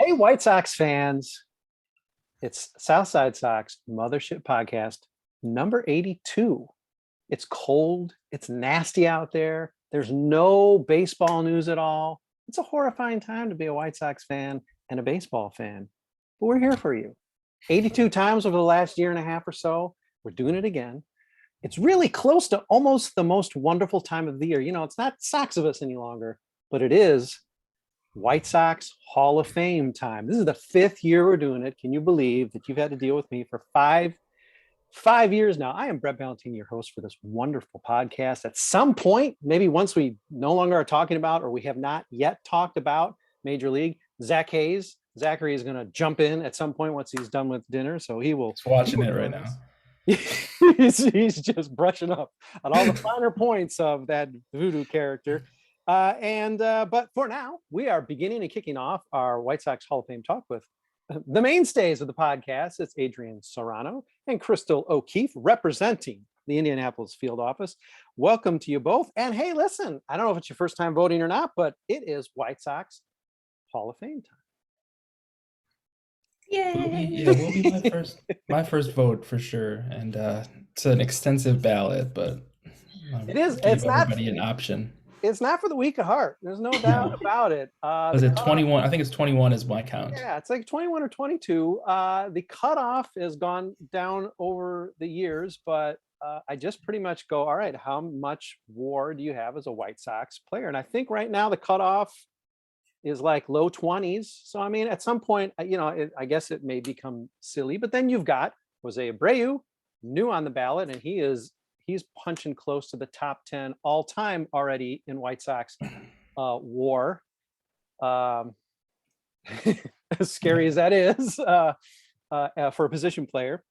Hey, White Sox fans. It's Southside Sox Mothership Podcast number 82. It's cold. It's nasty out there. There's no baseball news at all. It's a horrifying time to be a White Sox fan and a baseball fan. But we're here for you. 82 times over the last year and a half or so. We're doing it again. It's really close to almost the most wonderful time of the year. You know, it's not Soxivus any longer, but it is White Sox Hall of Fame time. This is the 5th year we're doing it. Can you believe that you've had to deal with me for five years now? I am Brett Ballantini, your host for this wonderful podcast. At some point, maybe once we no longer are talking about, or we have not yet talked about Major League, Zachary is going to jump in at some point once he's done with dinner. So he will. He's watching it right now. He's just brushing up on all the finer points of that voodoo character. But for now, we are beginning and kicking off our White Sox Hall of Fame talk with the mainstays of the podcast. It's Adrian Serrano and Chrystal O'Keefe representing the Indianapolis field office. Welcome to you both. And hey, listen, I don't know if it's your first time voting or not, but it is White Sox Hall of Fame time. Yay! Will be my first vote for sure. And it's an extensive ballot, but it is. It's not everybody an option. It's not for the weak of heart. There's no doubt about it. Was it 21? I think it's 21 is my count. Yeah, it's like 21 or 22. The cutoff has gone down over the years, but I just pretty much go, all right, how much WAR do you have as a White Sox player? And I think right now the cutoff is like low 20s. So, I mean, at some point, I guess it may become silly, but then you've got Jose Abreu, new on the ballot, and he's punching close to the top 10 all time already in White Sox WAR. As scary as that is for a position player.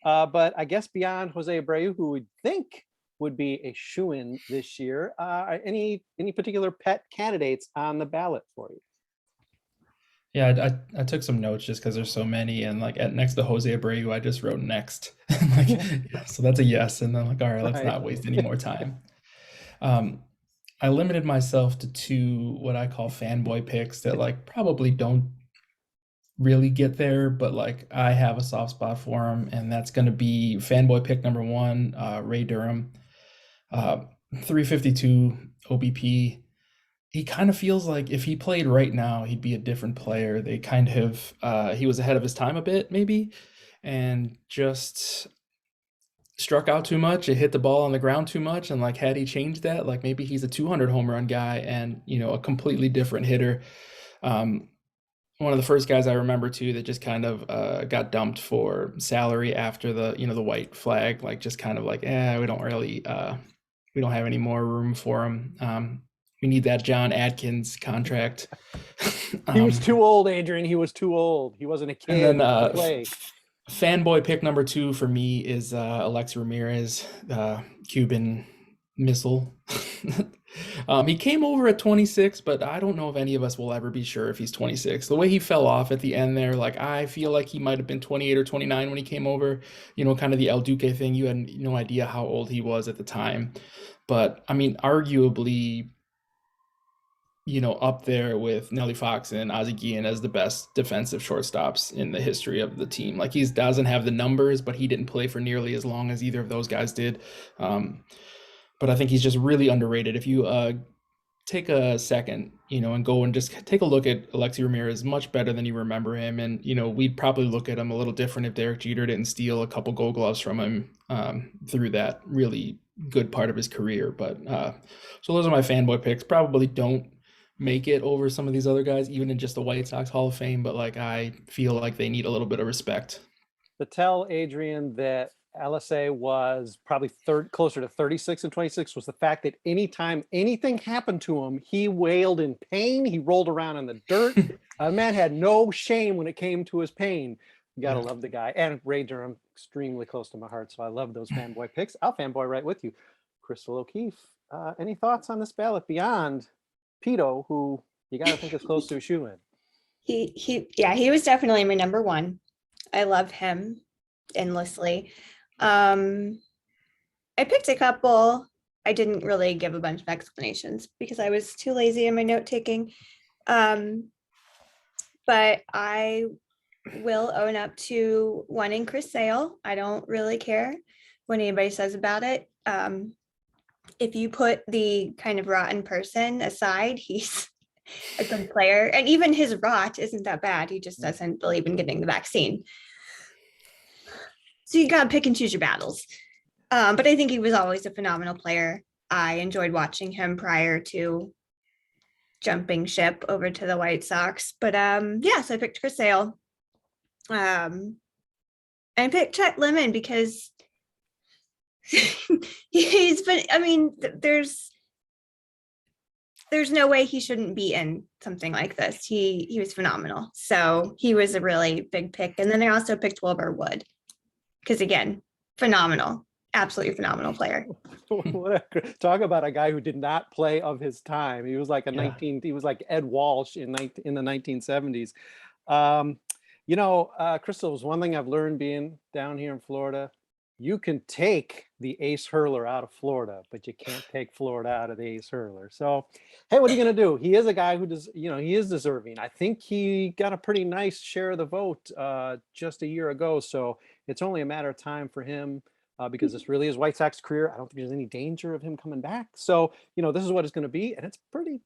But I guess beyond Jose Abreu, who would think would be a shoo-in this year, any particular pet candidates on the ballot for you? Yeah, I took some notes just because there's so many, and like next to Jose Abreu, I just wrote next. So that's a yes, and then all right, let's not waste any more time. I limited myself to 2 what I call fanboy picks that probably don't really get there, but I have a soft spot for them, and that's going to be fanboy pick number 1, Ray Durham, 352 OBP. He kind of feels like if he played right now, he'd be a different player. They kind of, he was ahead of his time a bit, maybe, and just struck out too much. It hit the ball on the ground too much. And had he changed that, maybe he's a 200 home run guy and, a completely different hitter. One of the first guys I remember too that just kind of got dumped for salary after the white flag, we don't really, we don't have any more room for him. We need that John Atkins contract. He was too old, Adrian. He was too old. He wasn't a kid. And then fanboy pick number 2 for me is Alexi Ramirez, Cuban missile. He came over at 26, but I don't know if any of us will ever be sure if he's 26. The way he fell off at the end there, I feel like he might have been 28 or 29 when he came over. Kind of the El Duque thing. You had no idea how old he was at the time. But, I mean, arguably, up there with Nelly Fox and Ozzie Guillen as the best defensive shortstops in the history of the team. He doesn't have the numbers, but he didn't play for nearly as long as either of those guys did. But I think he's just really underrated. If you take a second, and go and just take a look at Alexi Ramirez, much better than you remember him. And, we'd probably look at him a little different if Derek Jeter didn't steal a couple Gold Gloves from him through that really good part of his career. But so those are my fanboy picks. Probably don't make it over some of these other guys, even in just the White Sox Hall of Fame, but I feel like they need a little bit of respect. To tell Adrian that LSA was probably closer to 36 and 26 was the fact that anytime anything happened to him, he wailed in pain. He rolled around in the dirt. A man had no shame when it came to his pain. You gotta love the guy. And Ray Durham, extremely close to my heart, so I love those fanboy picks. I'll fanboy right with you. Chrystal O'Keefe, any thoughts on this ballot beyond Pito, who you got to think is close to a shoe-in? He was definitely my number 1. I love him endlessly. I picked a couple. I didn't really give a bunch of explanations because I was too lazy in my note taking. but I will own up to wanting Chrystal. I don't really care what anybody says about it. If you put the kind of rotten person aside, he's a good player. And even his rot isn't that bad. He just doesn't believe in getting the vaccine. So you got to pick and choose your battles. But I think he was always a phenomenal player. I enjoyed watching him prior to jumping ship over to the White Sox. But yeah, so I picked Chrystal. And I picked Chet Lemon because he's been, I mean, there's no way he shouldn't be in something like this. He was phenomenal. So he was a really big pick. And then I also picked Wilbur Wood because, again, phenomenal, absolutely phenomenal player. Talk about a guy who did not play of his time. He was like he was like Ed Walsh in the 1970s. Chrystal, was one thing I've learned being down here in Florida. You can take the ace hurler out of Florida, but you can't take Florida out of the ace hurler. So, hey, what are you going to do? He is a guy who does, he is deserving. I think he got a pretty nice share of the vote just a year ago. So it's only a matter of time for him because this really is White Sox career. I don't think there's any danger of him coming back. So, this is what it's going to be. And it's pretty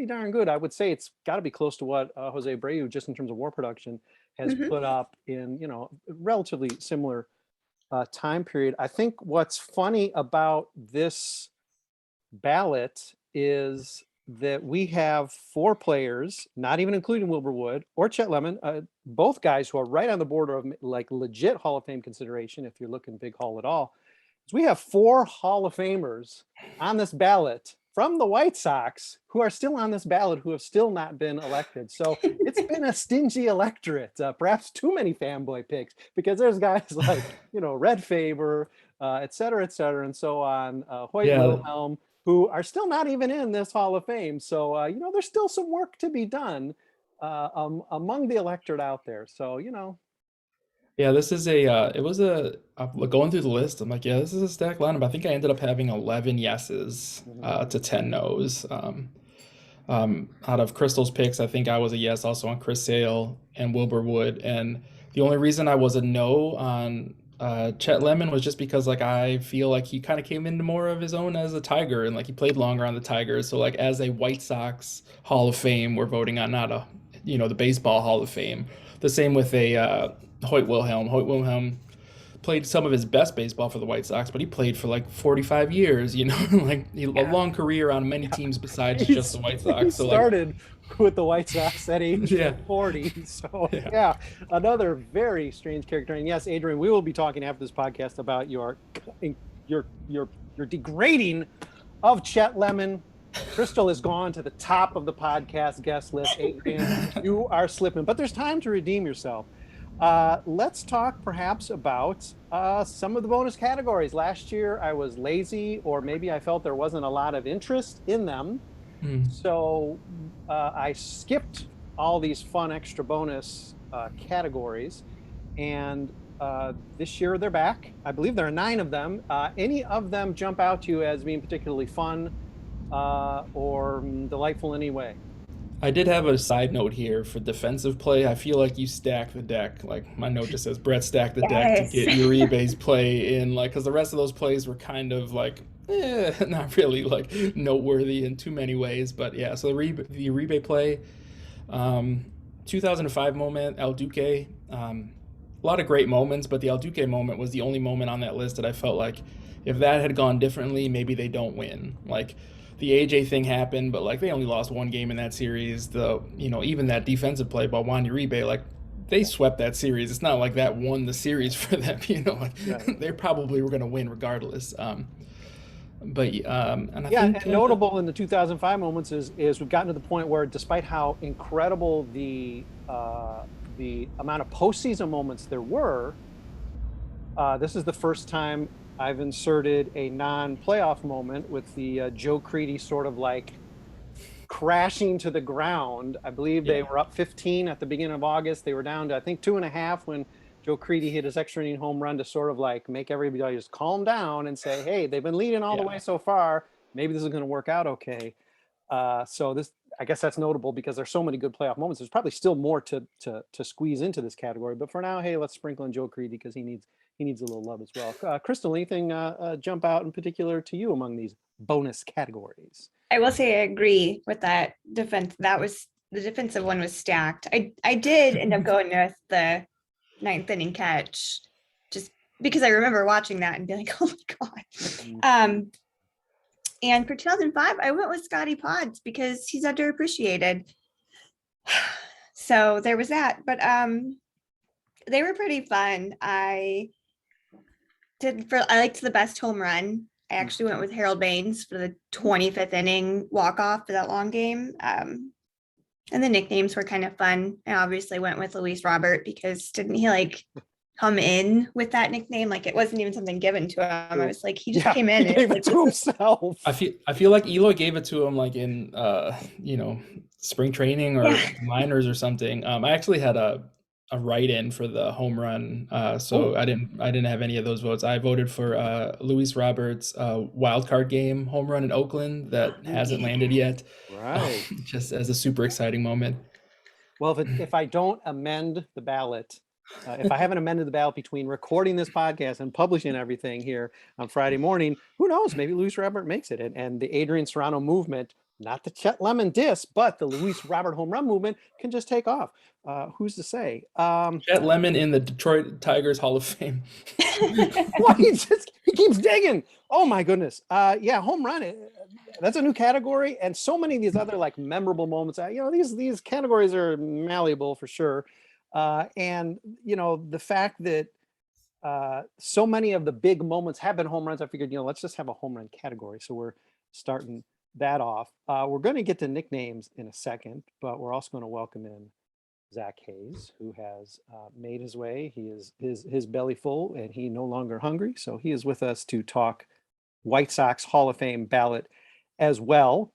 darn good. I would say it's got to be close to what Jose Abreu, just in terms of WAR production, has put up in, relatively similar time period. I think what's funny about this ballot is that we have 4 players, not even including Wilbur Wood or Chet Lemon, both guys who are right on the border of like legit Hall of Fame consideration, if you're looking big Hall at all. So we have 4 Hall of Famers on this ballot from the White Sox who are still on this ballot, who have still not been elected. So it's been a stingy electorate, perhaps too many fanboy picks, because there's guys like, Red Faber, et cetera, and so on, Hoyt Wilhelm, who are still not even in this Hall of Fame. So, there's still some work to be done among the electorate out there. So, Yeah, this is going through the list. I'm like, yeah, this is a stacked lineup. I think I ended up having 11 yeses to 10 nos. Out of Chrystal's picks, I think I was a yes also on Chris Sale and Wilbur Wood. And the only reason I was a no on Chet Lemon was just because like I feel like he kind of came into more of his own as a Tiger, and like he played longer on the Tigers. So like as a White Sox Hall of Fame, we're voting on not a the baseball Hall of Fame. The same with a Hoyt Wilhelm. Hoyt Wilhelm played some of his best baseball for the White Sox, but he played for like 45 years, like a long career on many teams besides just the White Sox. He started with the White Sox at age 40. So yeah, another very strange character. And yes, Adrian, we will be talking after this podcast about your degrading of Chet Lemon. Chrystal has gone to the top of the podcast guest list. Adrian, you are slipping, but there's time to redeem yourself. Let's talk perhaps about some of the bonus categories. Last year I was lazy, or maybe I felt there wasn't a lot of interest in them. So I skipped all these fun extra bonus categories. And this year they're back. I believe there are 9 of them. Any of them jump out to you as being particularly fun or delightful in any way? I did have a side note here for defensive play. I feel like you stack the deck. Like my note just says, Brett stacked the deck to get Uribe's play in. Like, because the rest of those plays were kind of like, not really like noteworthy in too many ways. But yeah, so the Uribe play, 2005 moment, El Duque. A lot of great moments, but the El Duque moment was the only moment on that list that I felt like if that had gone differently, maybe they don't win. Like, the AJ thing happened, but like they only lost 1 game in that series. Even that defensive play by Juan Uribe, like they swept that series. It's not like that won the series for them. They probably were going to win regardless. And I think notable in the 2005 moments is we've gotten to the point where, despite how incredible the amount of postseason moments there were, this is the first time I've inserted a non-playoff moment with the Joe Crede sort of like crashing to the ground. I believe they were up 15 at the beginning of August. They were down to, I think, 2.5 when Joe Crede hit his extra inning home run to sort of like make everybody just calm down and say, hey, they've been leading all the way so far. Maybe this is going to work out okay. So this, I guess that's notable because there's so many good playoff moments. There's probably still more to squeeze into this category. But for now, hey, let's sprinkle in Joe Creedy because he needs a little love as well. Chrystal, anything jump out in particular to you among these bonus categories? I will say I agree with that defense. That was the defensive one was stacked. I did end up going with the ninth inning catch just because I remember watching that and being like, oh my God. And for 2005, I went with Scotty Pods because he's underappreciated. So there was that, but they were pretty fun. I liked the best home run. I actually went with Harold Baines for the 25th inning walk-off for that long game. And the nicknames were kind of fun. I obviously went with Luis Robert because didn't he like come in with that nickname? Like it wasn't even something given to him. I was like, he just came in. He gave like, it to himself. I feel like Eloy gave it to him like in spring training or minors or something. I actually had a write-in for the home run, so I didn't have any of those votes. I voted for Luis Roberts' wild card game home run in Oakland that hasn't landed yet. Right. Just as a super exciting moment. Well, if I don't amend the ballot, if I haven't amended the ballot between recording this podcast and publishing everything here on Friday morning, who knows? Maybe Luis Robert makes it. And the Adrian Serrano movement, not the Chet Lemon diss, but the Luis Robert home run movement can just take off. Who's to say? Chet Lemon in the Detroit Tigers Hall of Fame. Well, he keeps digging. Oh my goodness. Yeah, home run. That's a new category, and so many of these other like memorable moments. These categories are malleable for sure. And the fact that so many of the big moments have been home runs, I figured, let's just have a home run category. So we're starting that off. We're going to get to nicknames in a second, but we're also going to welcome in Zach Hayes, who has made his way. He is his belly full and he no longer hungry. So he is with us to talk White Sox Hall of Fame ballot as well.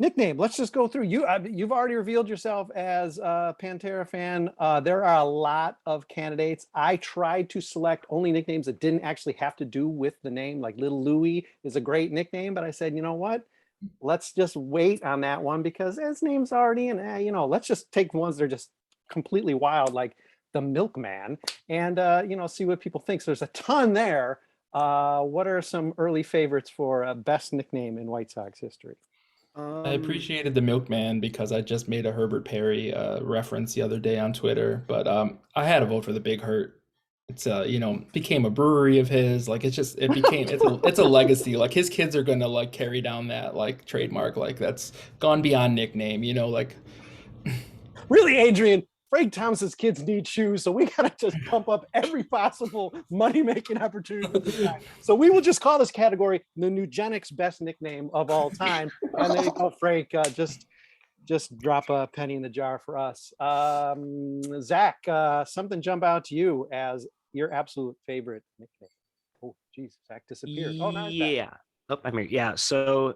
Nickname, let's just go through. You've already revealed yourself as a Pantera fan. There are a lot of candidates. I tried to select only nicknames that didn't actually have to do with the name. Like Little Louie is a great nickname, but I said, you know what? Let's just wait on that one because his name's already in, let's just take ones that are just completely wild, like the Milkman, and, see what people think. So there's a ton there. What are some early favorites for best nickname in White Sox history? I appreciated the Milkman because I just made a Herbert Perry reference the other day on Twitter, but I had to vote for the Big Hurt. It's became a brewery of his. Like it's a legacy. Like his kids are gonna like carry down that like trademark. Like that's gone beyond nickname. Like really, Adrian. Frank Thomas's kids need shoes, so we gotta just pump up every possible money-making opportunity. So we will just call this category the Nugenics best nickname of all time. And there you go, Frank. Just drop a penny in the jar for us. Zach, something jump out to you as your absolute favorite nickname. Oh, geez, Zach disappeared. Oh, now he's back. Yeah. Oh, I'm here. Yeah. So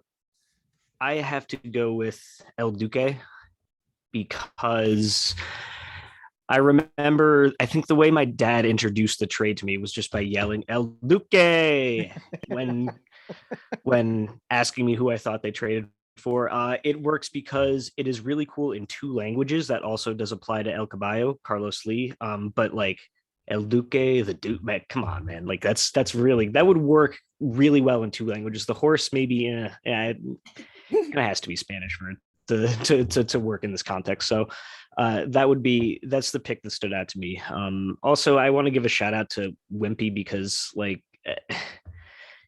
I have to go with El Duque because I remember, I think the way my dad introduced the trade to me was just by yelling El Duque when asking me who I thought they traded for. It works because it is really cool in two languages. That also does apply to El Caballo, Carlos Lee. But like El Duque, the Duke, man, come on, man. Like that would work really well in two languages. The horse maybe it has to be Spanish for it to work in this context. So that's the pick that stood out to me. Also, I want to give a shout out to Wimpy because like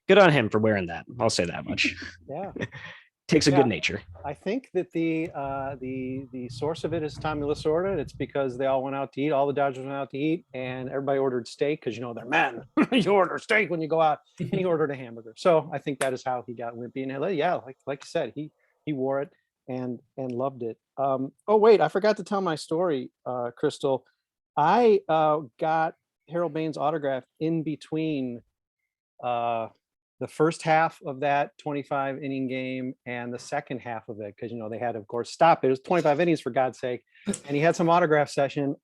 good on him for wearing that. I'll say that much. Yeah. Takes a good nature. I think that the source of it is Tommy Lasorda. It's because they all went out to eat. All the Dodgers went out to eat, and everybody ordered steak because they're men. You order steak when you go out, and he ordered a hamburger. So I think that is how he got Wimpy. And yeah, like you said, he wore it and loved it. Oh wait, I forgot to tell my story, Chrystal. I got Harold Baines' autograph in between the first half of that 25 inning game and the second half of it, because they had, of course, stop it. It was 25 innings for God's sake, and he had some autograph session.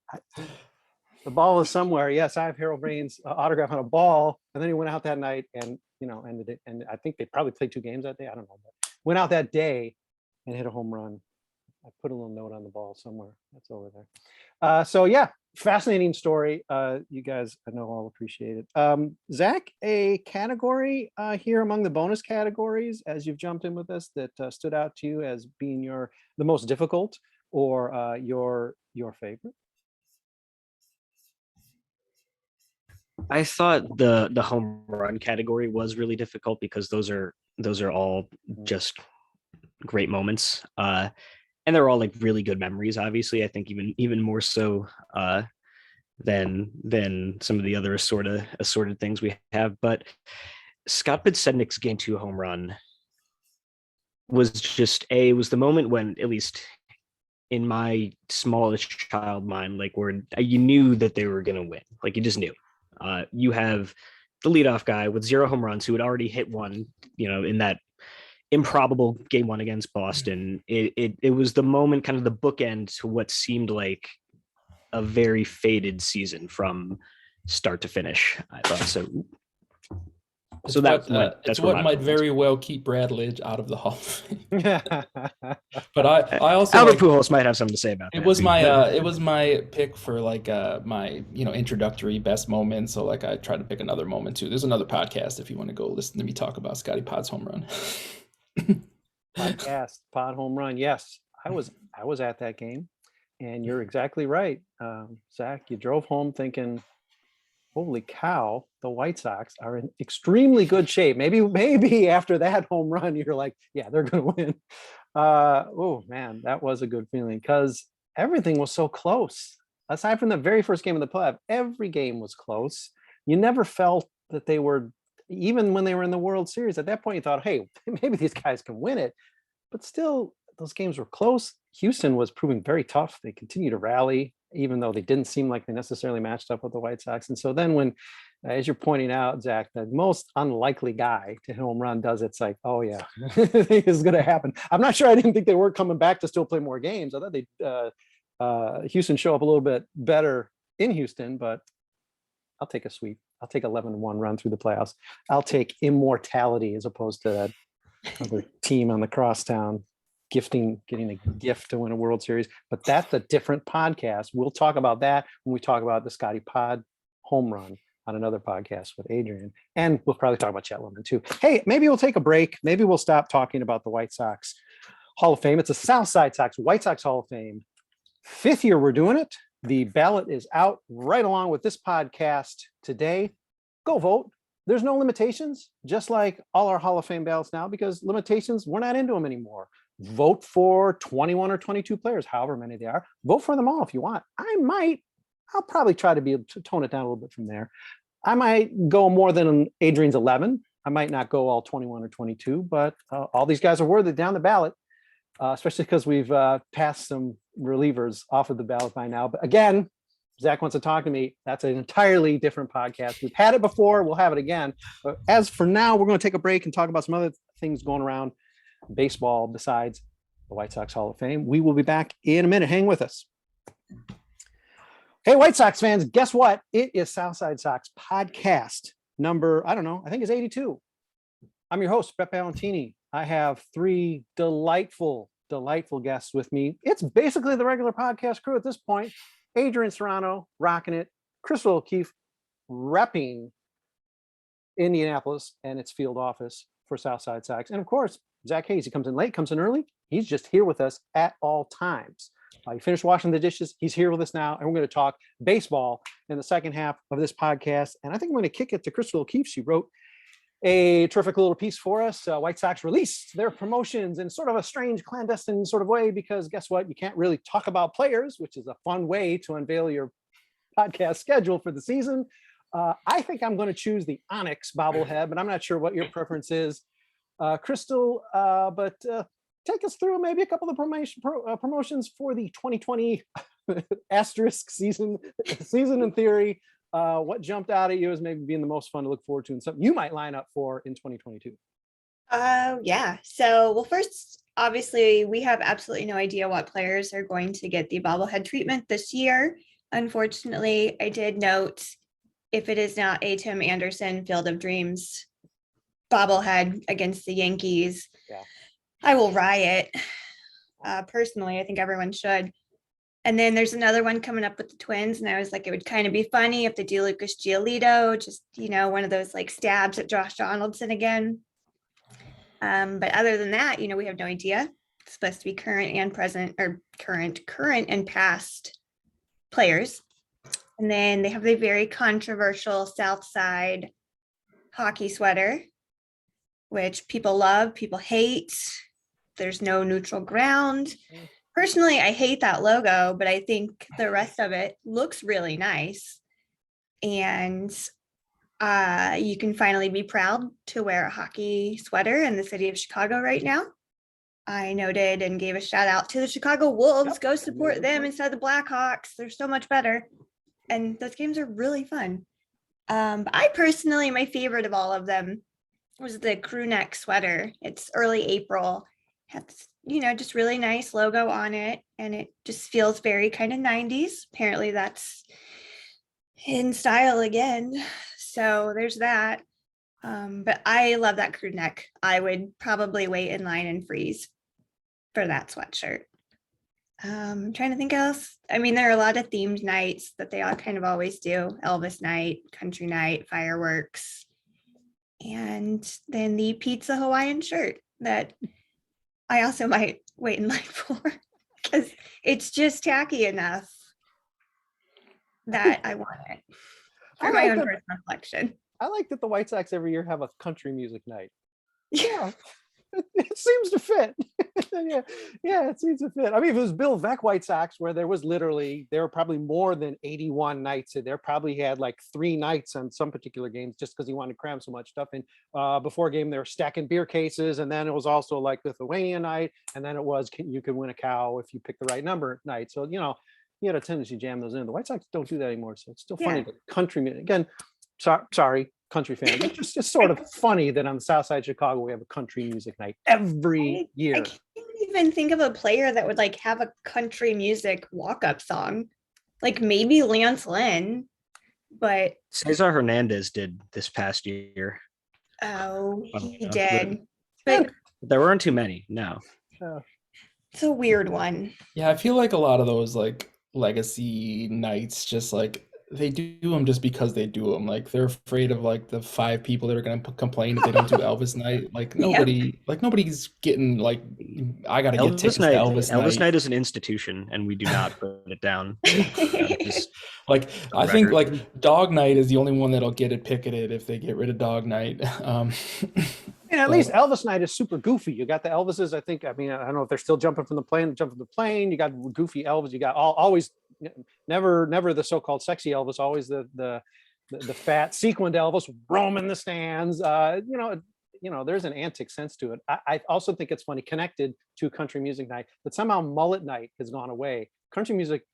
The ball is somewhere. Yes, I have Harold Baines' autograph on a ball, and then he went out that night and ended it. And I think they probably played two games that day. I don't know. But went out that day and hit a home run. I put a little note on the ball somewhere. That's over there. So yeah, fascinating story. You guys, I know all appreciate it. Zach, a category here among the bonus categories as you've jumped in with us that stood out to you as being the most difficult or your favorite? I thought the home run category was really difficult because those are all just great moments. And they're all like really good memories. Obviously, I think even more so than some of the other assorted things we have. But Scott Podsednik's game 2 home run was just was the moment when, at least in my smallest child mind, like where you knew that they were gonna win. Like you just knew. You have the leadoff guy with 0 home runs who had already hit one, in that improbable game 1 against Boston. It was the moment, kind of the bookend to what seemed like a very faded season from start to finish. I thought so. So that's what might very well keep Brad Lidge out of the Hall of Fame. But I also Albert Pujols might have something to say about that. It was my pick for like my introductory best moment. So like I tried to pick another moment too. There's another podcast if you want to go listen to me talk about Scotty Pod's home run. Podcast Pod home run. Yes, I was at that game, and you're exactly right, Zach. You drove home thinking, holy cow, the White Sox are in extremely good shape. Maybe after that home run, you're like, yeah, they're going to win. Oh man, that was a good feeling because everything was so close. Aside from the very first game of the playoff, every game was close. You never felt that they were, even when they were in the World Series, at that point you thought, hey, maybe these guys can win it. But still, those games were close. Houston was proving very tough. They continued to rally, even though they didn't seem like they necessarily matched up with the White Sox. And so then when, as you're pointing out, Zach, the most unlikely guy to hit home run does, it's like, oh yeah, this is going to happen. I'm not sure. I didn't think they were coming back to still play more games. I thought Houston show up a little bit better in Houston, but I'll take a sweep. I'll take 11-1 run through the playoffs. I'll take immortality as opposed to that other team on the crosstown getting a gift to win a World Series. But that's a different podcast. We'll talk about that when we talk about the Scotty Pod home run on another podcast with Adrian. And we'll probably talk about Chet Lemon too. Hey, maybe we'll take a break. Maybe we'll stop talking about the White Sox Hall of Fame. It's a Southside Sox, White Sox Hall of Fame. 5th year we're doing it. The ballot is out right along with this podcast today. Go vote. There's no limitations, just like all our Hall of Fame ballots now, because limitations, we're not into them anymore. Vote for 21 or 22 players, however many they are. Vote for them all if you want. I'll probably try to tone it down a little bit from there. I might go more than Adrian's 11. I might not go all 21 or 22, but all these guys are worthy down the ballot, especially because we've passed some relievers off of the ballot by now. But again, Zach wants to talk to me. That's an entirely different podcast. We've had it before. We'll have it again. But as for now, we're going to take a break and talk about some other things going around baseball besides the White Sox Hall of Fame. We will be back in a minute. Hang with us. Hey, White Sox fans, guess what? It is Southside Sox podcast number, I think it's 82. I'm your host, Brett Ballantini. I have 3 delightful guests with me. It's basically the regular podcast crew at this point. Adrian Serrano, rocking it. Chrystal O'Keefe, repping Indianapolis and its field office for Southside Sox. And of course, Zach Hayes, he comes in late, comes in early. He's just here with us at all times. He finished washing the dishes. He's here with us now, and we're going to talk baseball in the second half of this podcast. And I think I'm going to kick it to Chrystal O'Keefe. She wrote a terrific little piece for us. White Sox released their promotions in sort of a strange, clandestine sort of way, because guess what? You can't really talk about players, which is a fun way to unveil your podcast schedule for the season. I think I'm going to choose the Onyx bobblehead, but I'm not sure what your preference is. Chrystal, but take us through maybe a couple of promotions for the 2020 asterisk season in theory. What jumped out at you as maybe being the most fun to look forward to and something you might line up for in 2022? Yeah. So, well, first, obviously, we have absolutely no idea what players are going to get the bobblehead treatment this year. Unfortunately, I did note, if it is not a Tim Anderson Field of Dreams bobblehead against the Yankees, yeah, I will riot. Personally, I think everyone should. And then there's another one coming up with the Twins, and I was like, it would kind of be funny if they do Lucas Giolito, just one of those like stabs at Josh Donaldson again. But other than that, we have no idea. It's supposed to be current and present, or current and past players. And then they have the very controversial South Side hockey sweater, which people love, people hate. There's no neutral ground. Personally, I hate that logo, but I think the rest of it looks really nice. And you can finally be proud to wear a hockey sweater in the city of Chicago right now. I noted and gave a shout out to the Chicago Wolves. Go support them instead of the Blackhawks. They're so much better. And those games are really fun. I personally, my favorite of all of them was the crew neck sweater. It's early April. Has, just really nice logo on it. And it just feels very kind of 90s. Apparently that's in style again. So there's that. But I love that crew neck. I would probably wait in line and freeze for that sweatshirt. I'm trying to think else. I mean, there are a lot of themed nights that they all kind of always do. Elvis night, country night, fireworks. And then the pizza Hawaiian shirt that I also might wait in line for because it's just tacky enough that I want it for my own personal collection. I like that the White Sox every year have a country music night. Yeah, it seems to fit. yeah, it seems to fit. I mean, if it was Bill Veeck White Sox, where there were probably more than 81 nights, and there probably had like 3 nights on some particular games just because he wanted to cram so much stuff in. Before a game, they were stacking beer cases, and then it was also like Lithuania night, and then it was you could win a cow if you pick the right number night. So you had a tendency to jam those in. The White Sox don't do that anymore, so it's still funny. But country music again. Sorry, country fan. It's just sort of funny that on the South Side of Chicago we have a country music night every year. I can't even think of a player that would like have a country music walk-up song. Like maybe Lance Lynn, but Cesar Hernandez did this past year. Oh, he did. But there weren't too many. No. It's a weird one. Yeah, I feel like a lot of those like legacy nights just like they do them just because they do them. Like they're afraid of like the 5 people that are going to complain if they don't do Elvis night. Like nobody's getting like, I got to get tickets to Elvis night. Elvis night is an institution and we do not put it down. Like I think like Dog Night is the only one that'll get it picketed if they get rid of Dog Night. And at least Elvis night is super goofy. You got the Elvises. I don't know if they're still jumping from the plane. You got goofy Elvis. You got always never the so-called sexy Elvis. Always the fat sequined Elvis roaming the stands. There's an antic sense to it. I also think it's funny connected to country music night that somehow mullet night has gone away. Country music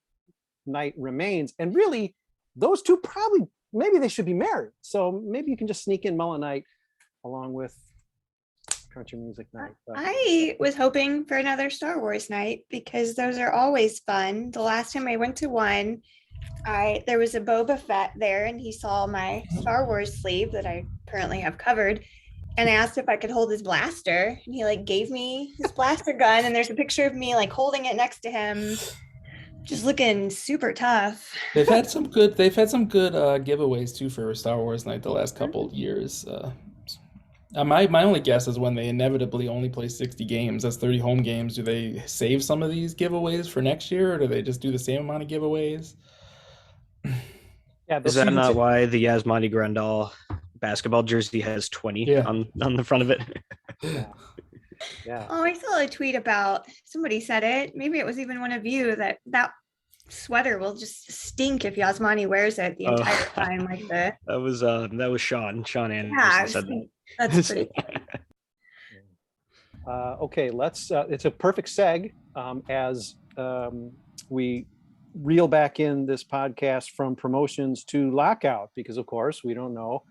night remains, and really those two maybe they should be married. So maybe you can just sneak in mullet night along with country music night. I was hoping for another Star Wars night because those are always fun. The last time I went to one, there was a Boba Fett there, and he saw my Star Wars sleeve that I currently have covered, and I asked if I could hold his blaster, and he like gave me his blaster gun, and there's a picture of me like holding it next to him, just looking super tough. They've had some good giveaways too for Star Wars night the last couple years. My only guess is when they inevitably only play 60 games, that's 30 home games, do they save some of these giveaways for next year, or do they just do the same amount of giveaways? Yeah, is that not why the Yasmani Grandal basketball jersey has 20 on the front of it? Yeah. Oh, I saw a tweet about, somebody said it, maybe it was even one of you, that sweater will just stink if Yasmani wears it the entire time. Like that was Sean Anderson said that. That's pretty okay, let's it's a perfect seg as we reel back in this podcast from promotions to lockout, because of course we don't know,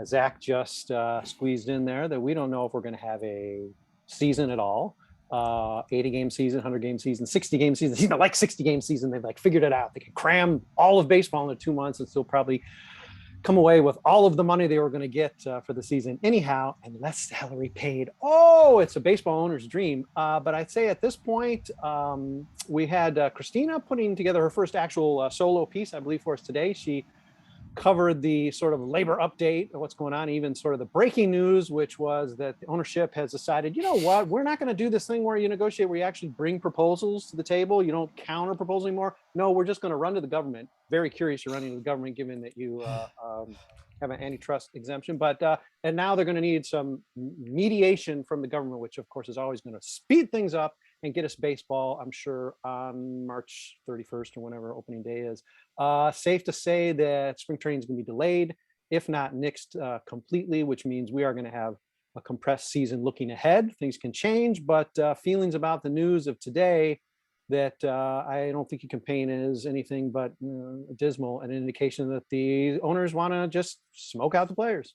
as Zach just squeezed in there, that we don't know if we're going to have a season at all. 80-game season, 100-game season, 60-game season. Like 60-game season, they've like figured it out. They can cram all of baseball into 2 months and still probably come away with all of the money they were going to get for the season anyhow, and less salary paid. Oh, it's a baseball owner's dream. But I'd say at this point, we had Christina putting together her first actual solo piece, I believe, for us today. She covered the sort of labor update of what's going on, even sort of the breaking news, which was that the ownership has decided, you know what, we're not going to do this thing where you negotiate, where you actually bring proposals to the table. You don't counter propose anymore. No, we're just going to run to the government. Very curious you're running to the government, given that you have an antitrust exemption. But and now they're going to need some mediation from the government, which of course is always going to speed things up and get us baseball, I'm sure, on March 31st or whenever opening day is. Safe to say that spring training is going to be delayed, if not nixed completely, which means we are going to have a compressed season looking ahead. Things can change, but feelings about the news of today that I don't think you can paint as anything but dismal, an indication that the owners want to just smoke out the players.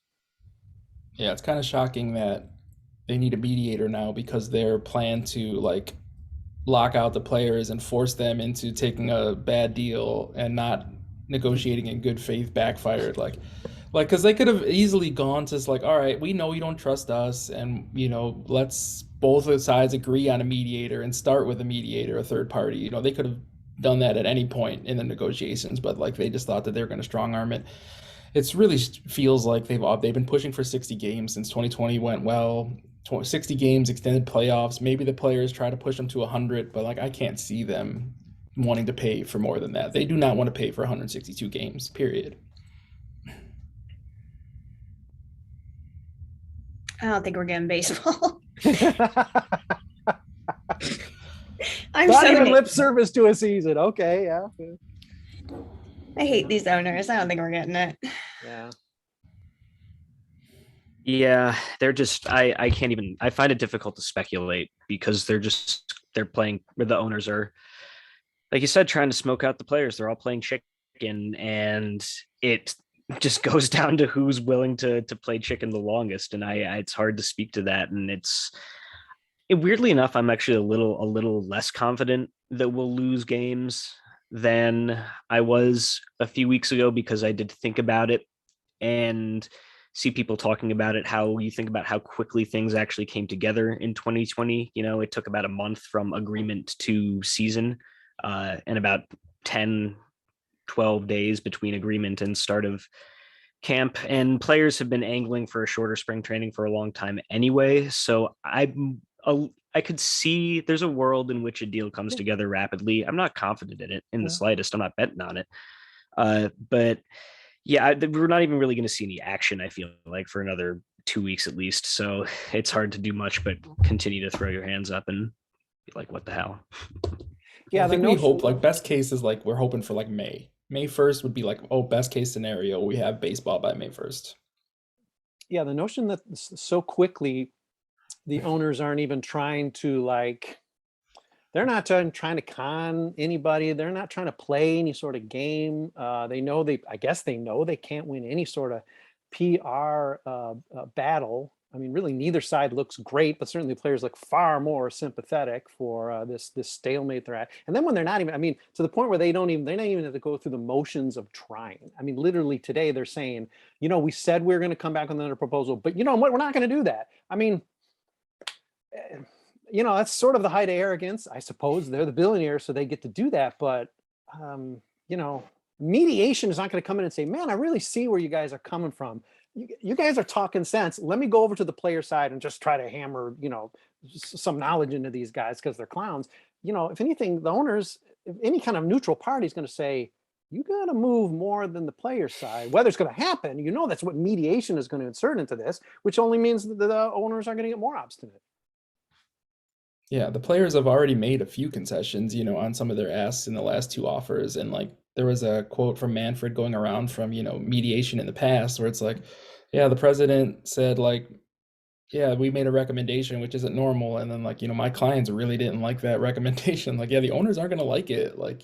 Yeah, it's kind of shocking that they need a mediator now because their plan to like lock out the players and force them into taking a bad deal and not negotiating in good faith backfired. Like because they could have easily gone to like, all right, we know you don't trust us, and let's both sides agree on a mediator and start with a mediator, a third party. They could have done that at any point in the negotiations, but like they just thought that they were going to strong arm it. It's really feels like they've been pushing for 60 games since 2020 went well. 60 games, extended playoffs. Maybe the players try to push them to 100, but like I can't see them wanting to pay for more than that. They do not want to pay for 162 games, period. I don't think we're getting baseball. I'm Not so even na- lip service to a season. Okay, yeah. I hate these owners. I don't think we're getting it. Yeah. Yeah, they're just I can't even, I find it difficult to speculate because they're playing where the owners are, like you said, trying to smoke out the players. They're all playing chicken, and it just goes down to who's willing to play chicken the longest. And it's hard to speak to that. And weirdly enough, I'm actually a little less confident that we'll lose games than I was a few weeks ago, because I did think about it and see people talking about it, how you think about how quickly things actually came together in 2020. It took about a month from agreement to season, and about 10, 12 days between agreement and start of camp. And players have been angling for a shorter spring training for a long time anyway. So I could see there's a world in which a deal comes together rapidly. I'm not confident in it in the slightest. I'm not betting on it. But yeah, we're not even really going to see any action, I feel like, for another 2 weeks at least. So it's hard to do much but continue to throw your hands up and be like, what the hell? Yeah, I think we hope like best case is like we're hoping for like May 1st would be like, oh, best case scenario, we have baseball by May 1st. Yeah, the notion that so quickly the owners aren't even trying to they're not trying to con anybody. They're not trying to play any sort of game. They know I guess they know they can't win any sort of PR battle. I mean, really, neither side looks great, but certainly players look far more sympathetic for this stalemate they're at. And then when they're not even, I mean, to the point where they're not even have to go through the motions of trying. I mean, literally today they're saying, we said we were going to come back with another proposal, but you know what? We're not going to do that. I mean, that's sort of the height of arrogance. I suppose they're the billionaires, so they get to do that. But, mediation is not going to come in and say, man, I really see where you guys are coming from. You guys are talking sense. Let me go over to the player side and just try to hammer, some knowledge into these guys because they're clowns. If anything, the owners, if any kind of neutral party is going to say, you got to move more than the player side. Whether it's going to happen, that's what mediation is going to insert into this, which only means that the owners are going to get more obstinate. Yeah, the players have already made a few concessions, on some of their asks in the last two offers. And like there was a quote from Manfred going around from, mediation in the past where it's like, yeah, the president said like, yeah, we made a recommendation, which isn't normal. And then like, my clients really didn't like that recommendation. Like, yeah, the owners aren't going to like it. Like,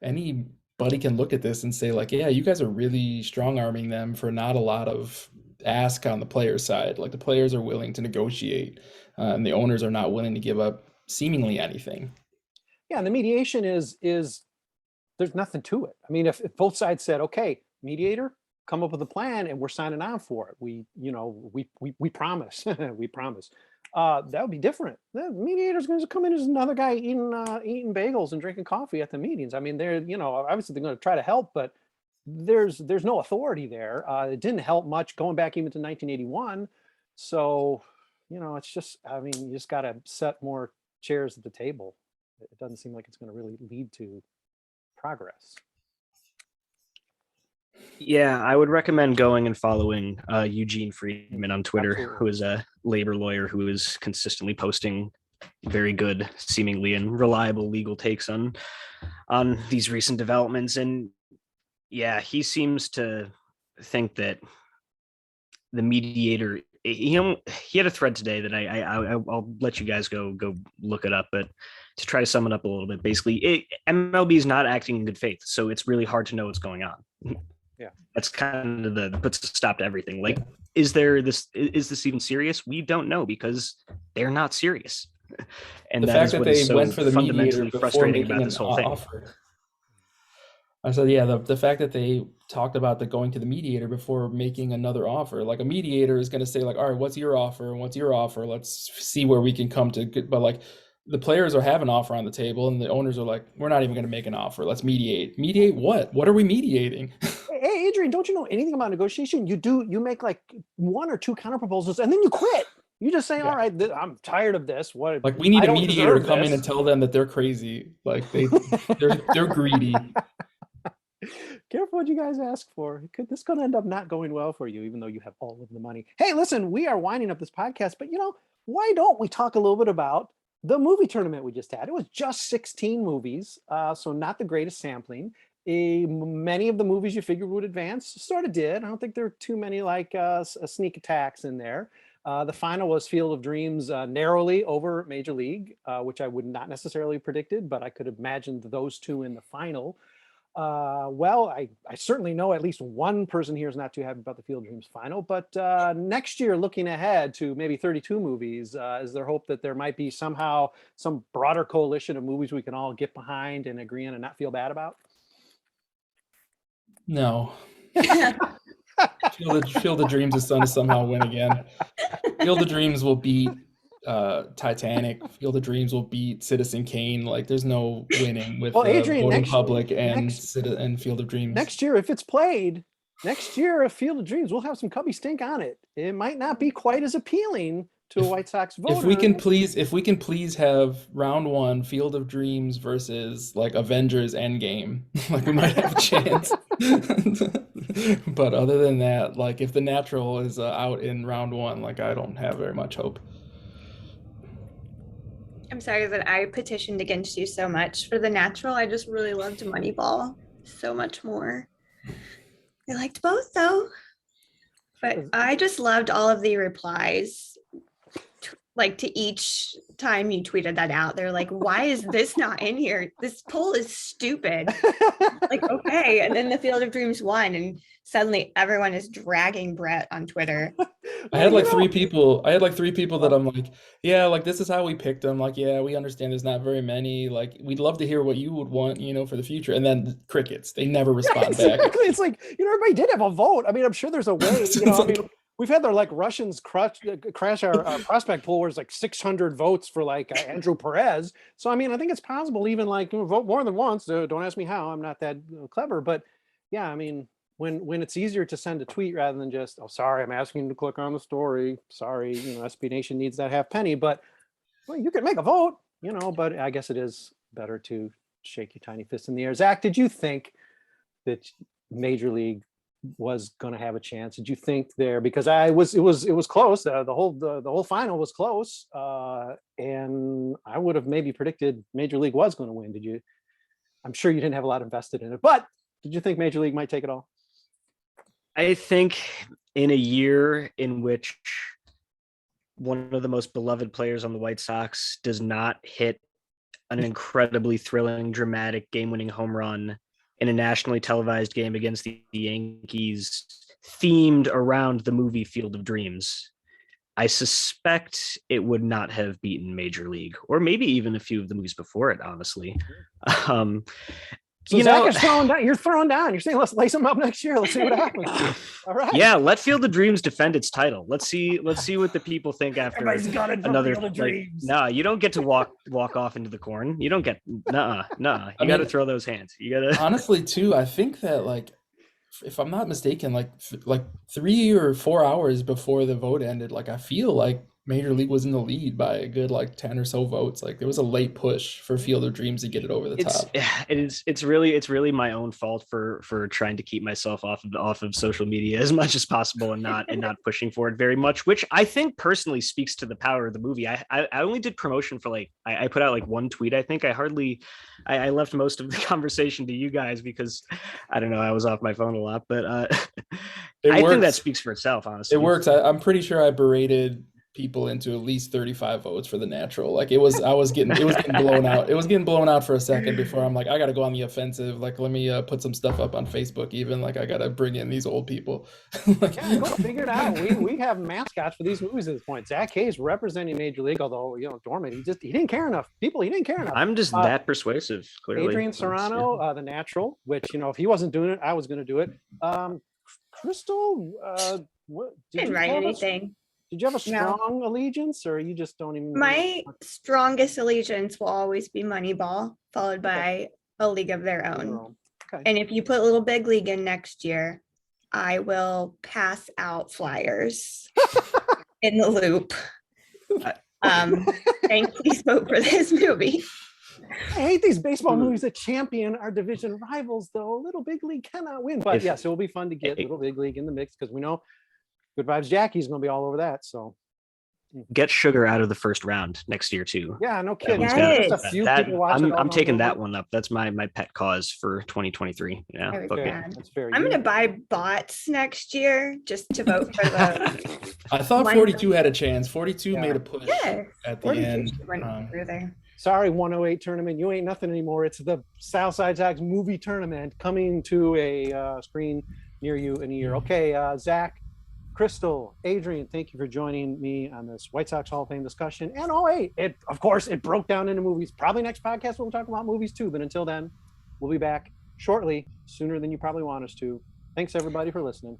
anybody can look at this and say like, yeah, you guys are really strong arming them for not a lot of ask on the player side. Like the players are willing to negotiate, and the owners are not willing to give up seemingly anything. Yeah, and the mediation is there's nothing to it. I mean, if both sides said, okay, mediator, come up with a plan and we're signing on for it. We promise. We promise. That would be different. The mediator's going to come in as another guy eating bagels and drinking coffee at the meetings. I mean, they're, obviously they're going to try to help, but there's no authority there. It didn't help much going back even to 1981. So, it's just, I mean, you just got to set more chairs at the table. It doesn't seem like it's going to really lead to progress. Yeah, I would recommend going and following Eugene Friedman on Twitter, Absolutely. who is a labor lawyer who is consistently posting very good, seemingly and reliable legal takes on these recent developments. And yeah, he seems to think that the mediator, he had a thread today that I'll let you guys go look it up, but to try to sum it up a little bit, basically MLB is not acting in good faith, so it's really hard to know what's going on. Yeah, that's kind of puts a stop to everything. Like, is this even serious? We don't know, because they're not serious. And the fact that they went for the mediator before making an offer. I said, yeah, the fact that they talked about going to the mediator before making another offer. Like, a mediator is going to say, like, all right, what's your offer? And what's your offer? Let's see where we can come to. But like, the players have an offer on the table, and the owners are like, we're not even going to make an offer. Let's mediate. Mediate what? What are we mediating? Hey, Adrian, don't you know anything about negotiation? You make like one or two counter proposals, and then you quit. You just say, all right, I'm tired of this. What? Like, we need a mediator to come in and tell them that they're crazy. Like, they're greedy. Careful what you guys ask for. This could end up not going well for you, even though you have all of the money. Hey, listen, we are winding up this podcast, but why don't we talk a little bit about the movie tournament we just had? It was just 16 movies, so not the greatest sampling. Many of the movies you figured would advance sort of did. I don't think there are too many like sneak attacks in there. The final was Field of Dreams narrowly over Major League, which I would not necessarily predicted, but I could have imagined those two in the final. Well, I certainly know at least one person here is not too happy about the Field of Dreams final, but next year, looking ahead to maybe 32 movies, is there hope that there might be somehow some broader coalition of movies we can all get behind and agree on and not feel bad about? No. Field of Dreams is going to somehow win again. Field of Dreams will beat Titanic. Field of Dreams will beat Citizen Kane. Like, there's no winning with Adrian, Voting Public and Field of Dreams. Next year, if it's played, a Field of Dreams, we'll have some Cubby stink on it. It might not be quite as appealing to a White Sox voter. If we can please have round one Field of Dreams versus like Avengers Endgame, like, we might have a chance. But other than that, like, if The Natural is out in round one, like, I don't have very much hope. I'm sorry that I petitioned against you so much for The Natural. I just really loved Moneyball so much more. I liked both though, but I just loved all of the replies. Like, to each time you tweeted that out, they're like, why is this not in here? This poll is stupid. Like, okay. And then the Field of Dreams won, and suddenly everyone is dragging Brett on Twitter. I had like three people that I'm like, yeah, like, this is how we picked them. Like, yeah, we understand there's not very many. Like, we'd love to hear what you would want, for the future. And then crickets, they never respond back. Exactly. It's like, everybody did have a vote. I mean, I'm sure there's a way, we've had their like Russians crash our prospect pool where it's like 600 votes for like Andrew Perez. So, I mean, I think it's possible even like vote more than once. Don't ask me how, I'm not that clever, but yeah, I mean, when it's easier to send a tweet rather than just, oh, sorry, I'm asking you to click on the story. Sorry, SB Nation needs that half penny, but well, you can make a vote, but I guess it is better to shake your tiny fist in the air. Zach, did you think that Major League was going to have a chance? Did you think there, because it was close, the whole final was close, and I would have maybe predicted Major League was going to win. Did you? I'm sure you didn't have a lot invested in it, but did you think Major League might take it all? I think in a year in which one of the most beloved players on the White Sox does not hit an incredibly thrilling, dramatic, game-winning home run in a nationally televised game against the Yankees, themed around the movie Field of Dreams, I suspect it would not have beaten Major League, or maybe even a few of the movies before it, honestly. So You Zach know- is throwing down. You're throwing down. You're saying let's lace him up next year. Let's see what happens. All right. Yeah, let Field of Dreams defend its title. Let's see what the people think after Everybody's gunning for another. Field of Like, Dreams. nah, you don't get to walk off into the corn. You don't get nah. You I got to mean, throw those hands. You got to. honestly, too, I think that like, if I'm not mistaken, like 3 or 4 hours before the vote ended, like I feel like Major League was in the lead by a good like 10 or so votes. Like there was a late push for Field of Dreams to get it over the top. It's really my own fault for trying to keep myself off of social media as much as possible and not pushing for it very much, which I think personally speaks to the power of the movie. I only did promotion for like I put out like one tweet. I think I left most of the conversation to you guys because I don't know, I was off my phone a lot, but I think that speaks for itself, honestly. It works. I'm pretty sure I berated people into at least 35 votes for the natural. Like it was getting blown out. It was getting blown out for a second before I'm like, I gotta go on the offensive. Like let me put some stuff up on Facebook. Even like I gotta bring in these old people. Like, yeah, go figure it out. We have mascots for these movies at this point. Zach Hayes representing Major League, although Dorman, he didn't care enough. He didn't care enough. I'm just that persuasive, clearly. Adrian Serrano, the natural, which if he wasn't doing it, I was gonna do it. Chrystal, what Didn't write anything. Did you have a strong allegiance, or you just don't even? My strongest allegiance will always be Moneyball, followed by A League of Their Own. Okay. And if you put Little Big League in next year, I will pass out flyers in the loop. Thanks, please vote for this movie. I hate these baseball movies that champion our division rivals, though. Little Big League cannot win. But yes, it will be fun to get Little Big League in the mix because we know Good Vibes Jackie's going to be all over that. So get Sugar out of the first round next year too. Yeah, no kidding. Yes. I'm taking that one up. That's my pet cause for 2023. Yeah, That's very I'm good. going to buy bots next year just to vote for the. I thought 42 had a chance. 42 made a push at the 42 end. went through there. Sorry, 108 tournament. You ain't nothing anymore. It's the Southside Sox movie tournament coming to a screen near you in a year. Okay, Zach, Chrystal, Adrian, thank you for joining me on this White Sox Hall of Fame discussion. And of course, it broke down into movies. Probably next podcast we'll talk about movies too. But until then, we'll be back shortly, sooner than you probably want us to. Thanks everybody for listening.